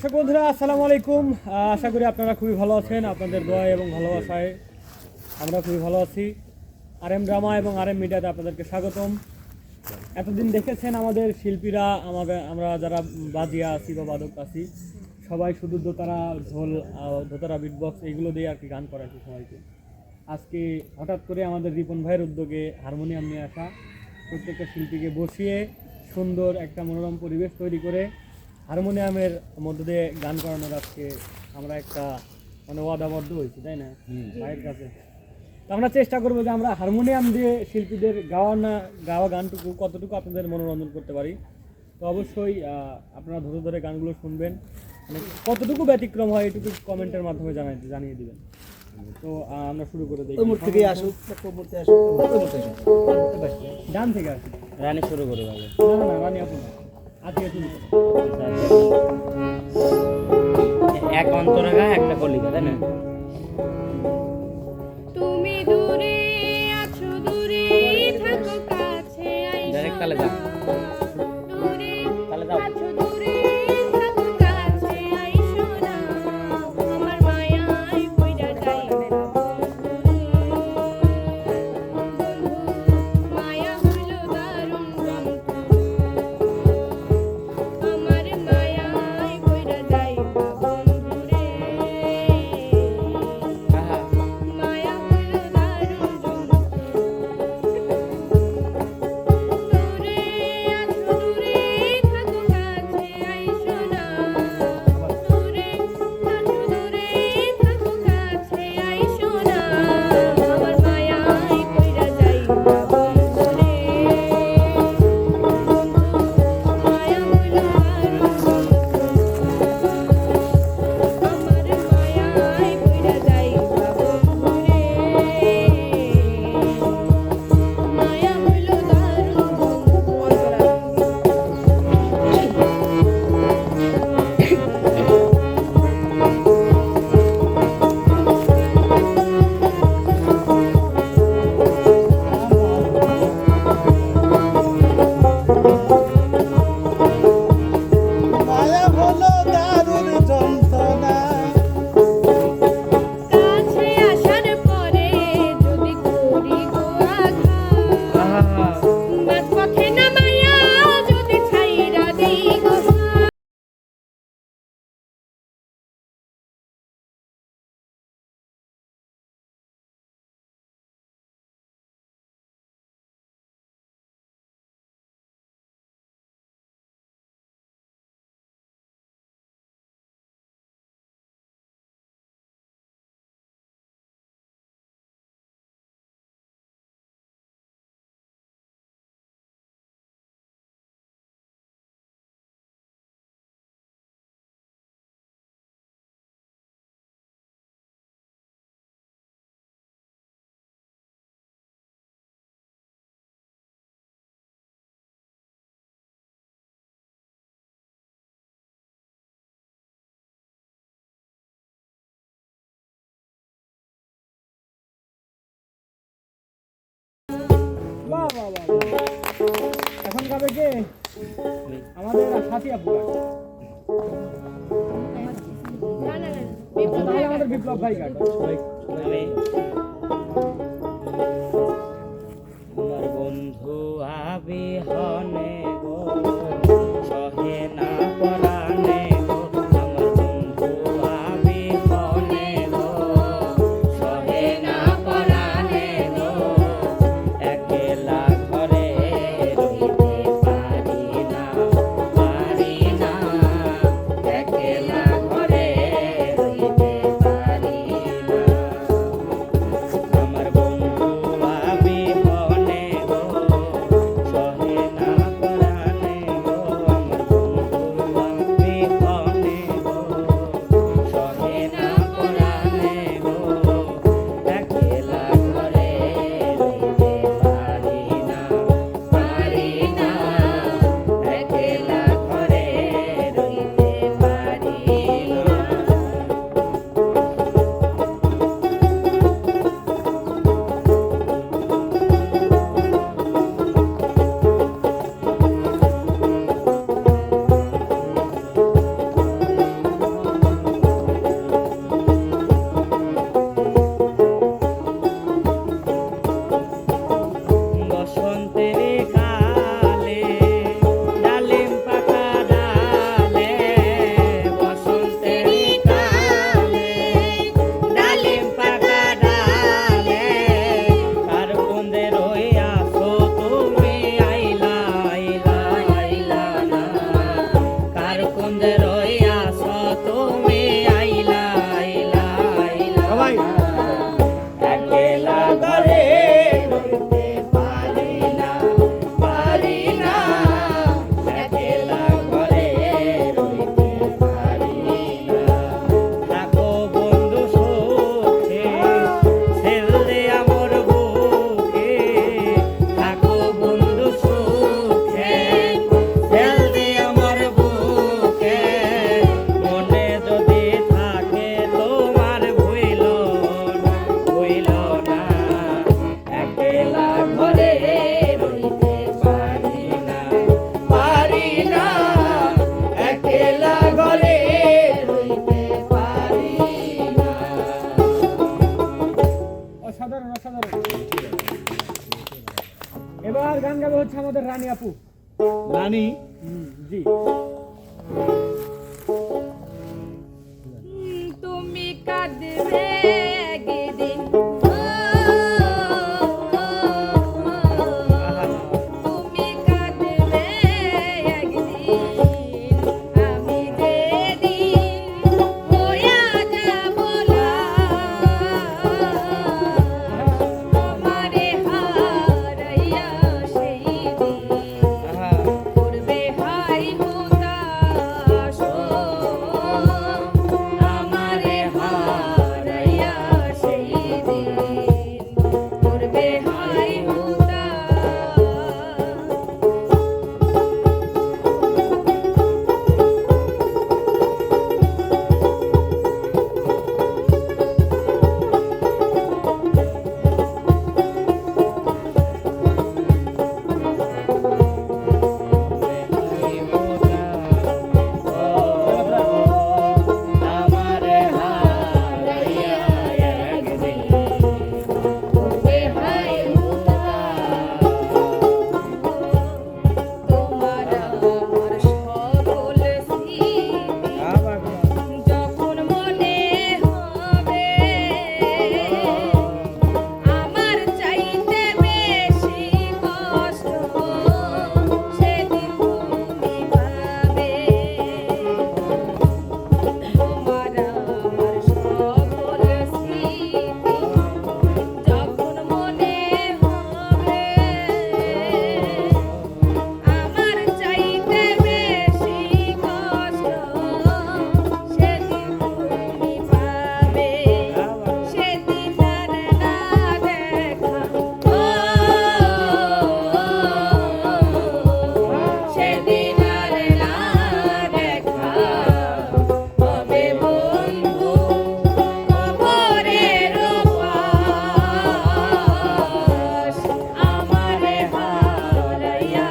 দর্শক বন্ধুরা আসসালামু আলাইকুম। আশা করি আপনারা খুবই ভালো আছেন। আপনাদের দোয়া এবং ভালোবাসায় আমরা খুবই ভালো আছি। RM ড্রামা এবং RM মিডিয়াতে আপনাদেরকে স্বাগতম। এতদিন দেখেছেন আমাদের শিল্পীরা, আমরা যারা বাজিয়া আছি বা বাদক আছি, সবাই শুধু দোতারা, ঢোল, দোতারা, বিটবক্স এইগুলো দিয়ে আর কি গান করাচ্ছি সবাইকে। আজকে হঠাৎ করে আমাদের রিপন ভাইয়ের উদ্যোগে হারমোনিয়াম নিয়ে আসা, প্রত্যেকটা শিল্পীকে বসিয়ে সুন্দর একটা মনোরম পরিবেশ তৈরি করে হারমোনিয়ামের মধ্যে দিয়ে গান করানোর আজকে আমরা একটা ওয়াদাবদ্ধ হয়েছি, তাই না ভাইয়ের কাছে। তো আমরা চেষ্টা করবো যে আমরা হারমোনিয়াম দিয়ে শিল্পীদের গাওয়া গানটুকু কতটুকু আপনাদের মনোরঞ্জন করতে পারি। তো অবশ্যই আপনারা ধরে ধরে গানগুলো শুনবেন, মানে কতটুকু ব্যতিক্রম হয় এটুকু কমেন্টের মাধ্যমে জানিয়ে দিবেন। তো আমরা শুরু করে দিই। ডান থেকে আসুক, রানী শুরু করে দেবে। না না রানী আপনি আজকে শুরু এক অন্তরাগা একটা কলিকা, তাই না? তুমি দূরে আছো, দূরে থাকো, কাছে আইসো ডাইরেক্ট তালে দাও, দূরে তালে দাও। আছো, দূরে থাকো, কাছে আইসো না, আমার মায়ায় পইড়া যাই মায়া হইল দারুণ যন্ত্র, আমার মায়ায় পইড়া যাই বন্ধুরে, আহা, মায়া হইল দারুণ যন্ত্র, দূরে আছো, দূরে থাকো, কাছে আইসো না, দূরে আছো, দূরে থাকো, কাছে আইসো না, আমার মায়ায় পইড়া যাই বন্ধুরে, মায়া হইল দারুণ যন্ত্র, আমার মায়ায় পইড়া যাই বন্ধুরে, মায়া হইল দারুণ মায়া হলো দারুণ যন্ত্রণা, কাছে আসার পরে যদি করি গো আঘাত, আহা, মাঝ পথে নামাইয়া যদি ছাইরা দেই গো হাত, বাহ বাহ বাহ বাহ। এখন গাবে কে? আমাদের সাথী আপু। না না না তাহলে আমাদের বিপ্লব ভাই গাবে। আমি আমার বন্ধু আবিহনে গো, সহে না পরাণে গো, আমার বন্ধু আবিহনে গো, সহে না পরাণে গো, একলা ঘরে রইতে পারি না, একলা ঘরে রইতে পারি না। অসাধারণ অসাধারণ। এবার গান গাবে হচ্ছে আমাদের রানী আপু। রানী জি। তুমি কাঁদবে একদিন তুমি কাঁদবে একদিন আমি যেদিন হইয়া যাব তোমারে হারাইয়া সেই দিন করবে হাই হুতাশ আমারে হারাইয়া সেই দিন করবে হাই হুতাশ আমারে হারাইয়া একদিন করবে হাই তোমার আমার সকল স্মৃতি যখন মনে হবে আমার চাইতে বেশি কষ্ট সেদিন তুমি পাবে তোমার আমার সকল স্মৃতি যখন মনে হবে আমার চাইতে বেশি কষ্ট সেদিন তুমি পাবে সেদিন আর না দেখা সেদিন আর না দেখা হবে বন্ধু কবরের পাশ আমারে হারাইয়া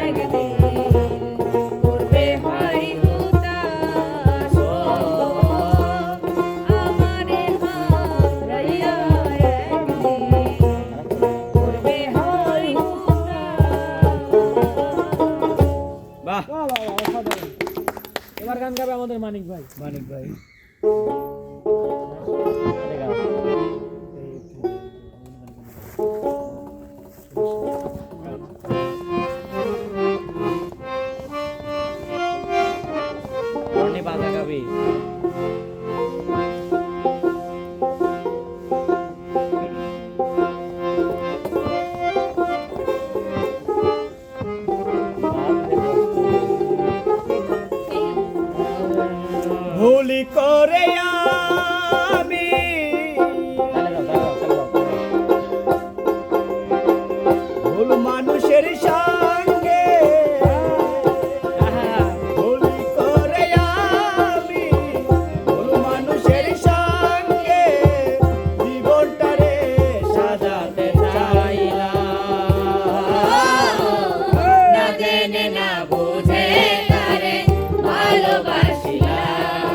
একদিন করবে হাই হুতাশ আমারে হারাইয়া একদিন করবে হাই হুতাশ বাহ বাহ, বাহ, বাহ, অসাধারণ। এবার গান গাবে আমাদের মানিক ভাই। মানিক ভাই অনেক বাধা গাবি ভুলি করে আমি ভুল মানুষের সঙ্গে ভুলি করে আমি ভুল মানুষের সঙ্গে জীবনটারে সাজাতে না জেনে না বুঝে তারে ভালোবাসিলাম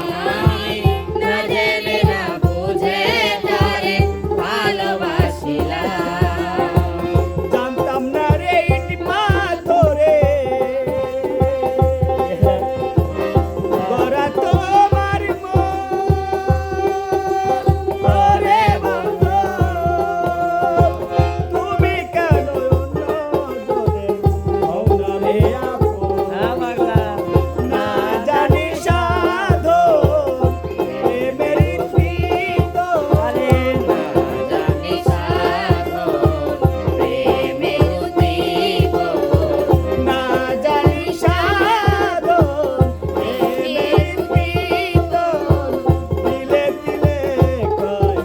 না জেনে না বুঝে তারে ভালোবাসিলাম জানতাম না রে ইট পাথরে গড়া তোমার মরে বান্ধব তুমি কেন নজরে হও না রে আপন না জানি সাধো প্রেমের প্রীত জানি সাধন প্রেমের উদ্দীপ না জানি সাধো প্রেমের প্রীত দিলে দিলে কয়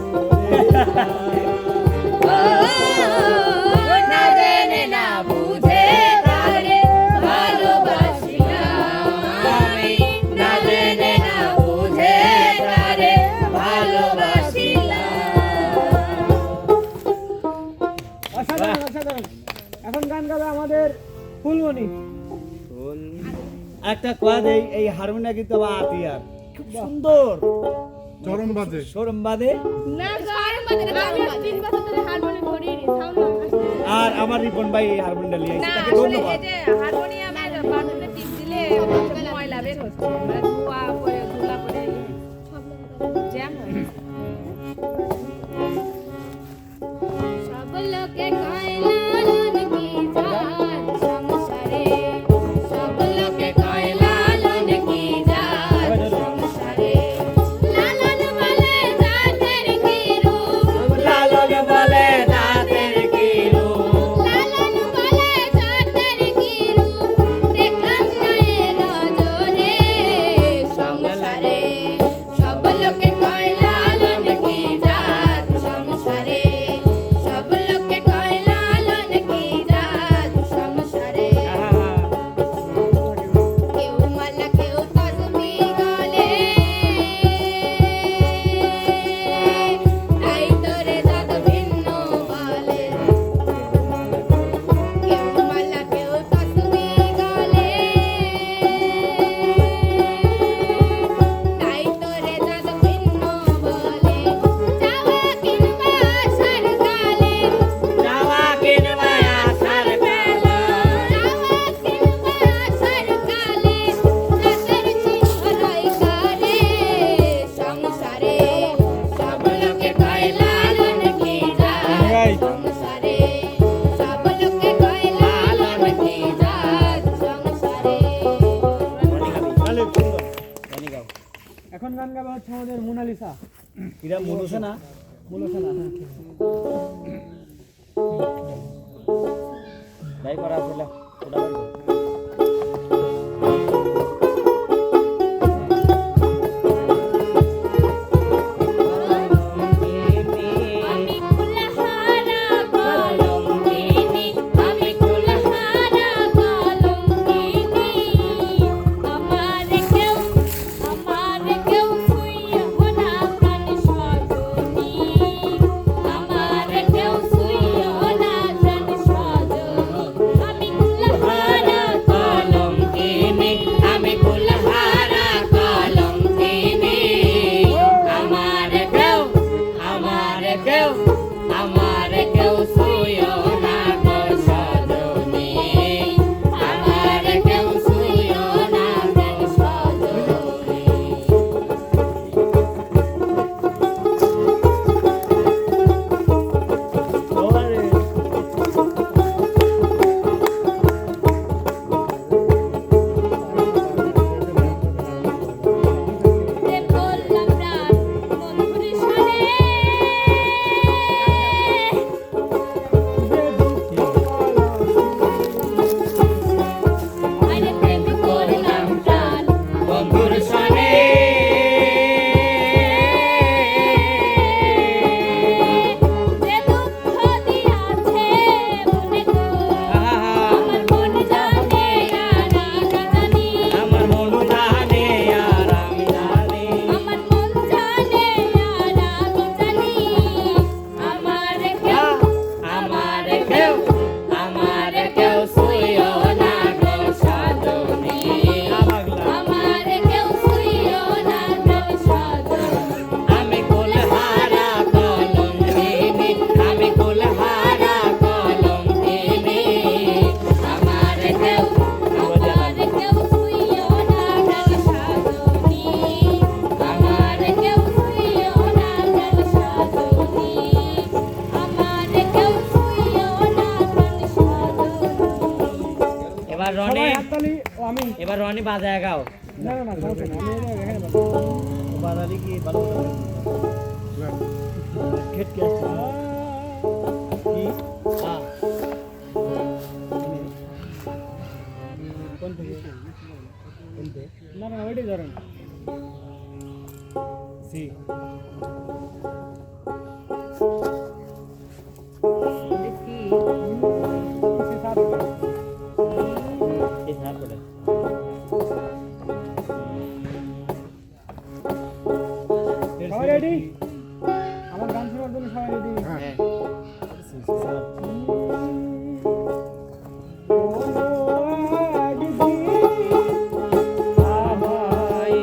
না জেনে না বুঝে তারে ভালোবাসিলাম না জেনে না বুঝে তারে ভালোবাসিলাম অসাধারণ অসাধারণ। এখন গান গাবে আমাদের ফুলমণি। একটা কোয়া দেই এই হারমোনিয়া কিন্তু আমার আতিয়ার খুব সুন্দর চরম বাজে সরম বাদে না গায়ে মানে 3 বছর আমার রিপন ভাই এই হারমোনিয়ামটা নিয়ে না এসেছে তাকে আসলে ধন্যবাদ এই যে হারমোনিয়ামের বাটনে টিপ দিলে হচ্ছে ময়লা বের হচ্ছে মানে ধোঁয়া পড়ে ধুলা পড়ে জ্যাম হয়ে গেছে। সব লোকে কয় লালন কি জাত সংসারে, সব লোকে কয় লালন কি জাত সংসারে। লালন বলে জাতের কি রূপ, লালন বলে দাঁতের কি রূপ, লালন বলে জাতের কি রূপ, দেখলাম না এ নজরে সংসারে। সব লোকে কয় লালন কি জাত সংসারে, সব লোকে কয় লালন কি জাত সংসারে। কেউ মালা কেউ তসবিহ গলে, তাই তোরে জাত ভিন্ন বলে। কেউ মালা কেউ তসবিহ গলে, তাই তোরে জাত ভিন্ন বলে। যাওয়া কিনবা সরকালে, যাওয়া কিনবা আসার বেলা, যাওয়া কিনবা সরকালে, জাতের চিহ্ন রয় কালে সংসারে। সব লোকে কয় লালন কি জাত সংসারে, সব লোকে কয় লালন কি জাত সংসারে। তাহলে সুন্দর জানি গাও। এখন গান গাবে হচ্ছে আমাদের মোনালিসা এরা মনুষে না মোনালিসা হ্যাঁ যাই করা ছিল ওটা বলবো। আমি কুলহারা কলঙ্কিনী, আমি কুলহারা কলঙ্কিনী। আমার কেউ ছুঁইও না প্রাণ সজনী, আমার কেউ ছুঁইও না প্রাণ সজনী। আমি কুলহারা কলঙ্কিনী, আমি কুলহারা কলঙ্কিনী, আমার কেউ ছুঁয়ো না গো সজনী, আমার কেউ ছুঁয়ো না গো সজনী। প্রেম করলাম প্রাণ বন্ধুর সনে, আরে প্রেম করলাম প্রাণ বন্ধুর সনে, যে দুঃখ দিয়াছে মনে গো, আমার মন জানে আর আমি জানি, আমার মন জানে আর আমি জানি, আমার মন জানে আর আমি জানি। আমার কেউ আমার কেউ ছুঁয়ো না গো সজনী, আমার কেউ ছুঁইও না গো সজনী। আমি কুলহারা কলঙ্কিনী, আমি কুলহারা কলঙ্কিনী, আমার কেউ আমার কেউ ছুঁইও না গো সজনী, আমার কেউ ছুঁইও না গো সজনী, আমার কেউ ছুঁইও না গো সজনী। এবার সবাই রনি, হাততালি ও আমি এবার রনি বাজায় গাও। না না না সমস্যা নেই, আমি এটা এখানে বাজাবো। বাদালি কি ভালো খেটকে আসছে কি কোন থেকে না না ওইটাই ধরেন সি সে সাথ করে। এই সার পড়ে। সবাই রেডি? আমার গান শোনার জন্য সবাই রেডি? হ্যাঁ। আমায়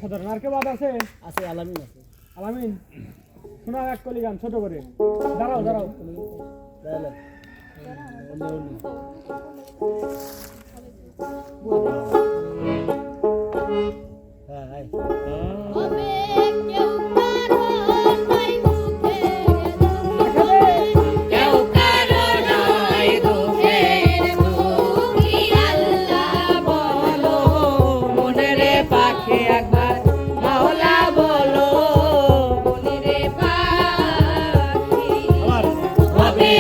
অসাধারণ। আর কে বাদ আছে? আছে আলামিন আছে। আলামিন, শোনাও এক কলি গান ছোট করে। দাঁড়াও দাঁড়াও। তাহলে হ্যাঁ হাই হবে কেউ কারো নাই দুঃখের দুঃখে কেউ কারো নাই দুঃখের দুঃখী আল্লাহ বলো মনেরে পাখি একবার মাওলা বলো মনিরে পাখি আমার ভাবে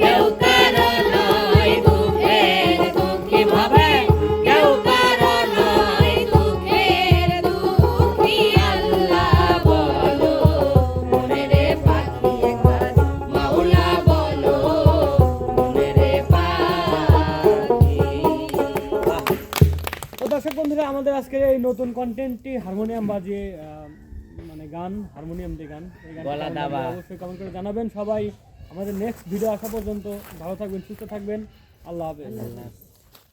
কেউ কারো নাই দুঃখের দুঃখী ভাবে কেউ কারো নাই দুঃখের দুঃখী আল্লাহ বলো মনিরে পাখি একবার মাওলা বলো মনিরে পাখি তো দর্শক বন্ধুরা, আমাদের আজকের এই নতুন কন্টেন্টটি হারমোনিয়াম বাজিয়ে মানে গান, হারমোনিয়াম দিয়ে গান, এই গানটা গলা কেমন দাবা। লাগলো অবশ্যই কমেন্ট করে জানাবেন। সবাই আমাদের নেক্সট ভিডিও আসা পর্যন্ত ভালো থাকবেন, সুস্থ থাকবেন। আল্লাহ হাফেজ।